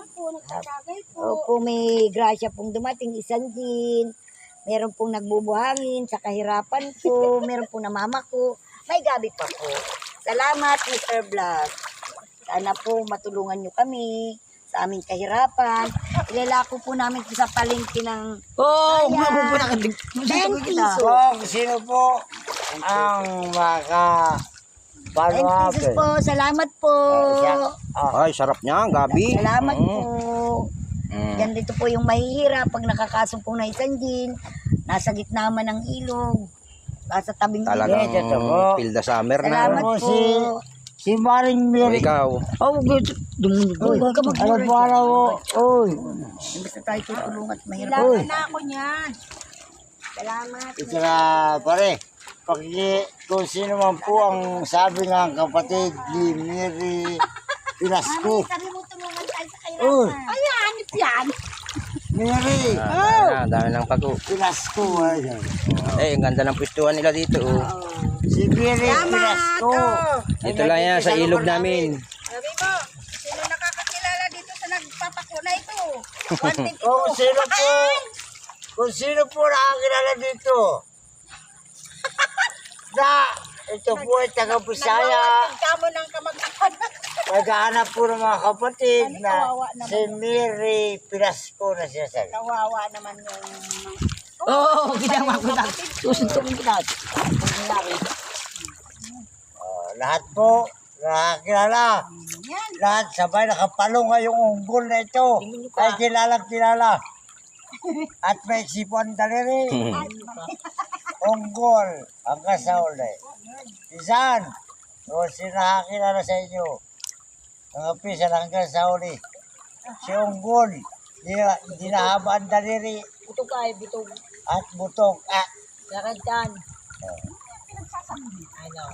po, nagtatagay po. Opo, may grasya pong dumating, isang din. Meron pong nagbubuhangin sa kahirapan ko. Meron pong namamako. May gabi pa po. Salamat, Mr. Blas. Sana po matulungan nyo kami sa aming kahirapan. Ilalako po namin po sa palengke ng Oo, Ayan. muna ka. 10 pesos. Kung sino po ang Ay, pesos po. Salamat po. Ay, sarap niya, gabi. Salamat Mm. po. Yan dito po yung mahihirap pag nakakasumpong na isang gin. Nasa gitna man ng ilog. Nasa tabing Talagang ilog. pilda summer Salamat na. po. Si Maring O, Mary. ikaw. Oh, good. Uy, huwag ka Ano mag-worry. para mo? Uy. Basta tayo tutulungan at mahirap. Kailangan na ako niyan. Salamat. Ito na pare. Kung sino man po ang sabi ng kapatid ni Mary Pinasco. Sabi mo tulungan tayo sa Uy. kahirapan. Ay, hanip yan. Mary Ang dami ng pako. Pinasco. Eh, ang ganda ng pwestuhan nila dito. Oh. Si Mary Pinasco. Dito lang yan sa ilog namin. Sabi mo, sino nakakakilala dito sa nagpapako na ito? Kung sino po nakakilala dito. Na, ito po ay taga Bisaya. Kamo ng kamag-anak. Naghahanap po ng mga kapatid na kawawa naman. si Mary Pinasco na siya sa. Kawawa naman yung... Oo, ginawa ko na. Susuntukin kita. Lahat po nakakilala. Yan. Lahat sabay nakapalong ngayong unggol na ito. Ay kilala. At may sipon daliri. Unggol ang kasauli. Isan. O sinakakilala sa inyo. Ang apisa ng kasauli. Si unggol. Hindi nahaba ang daliri. Butog ay, butog. At butong. Lakad dyan. Pinagsasabi. I know.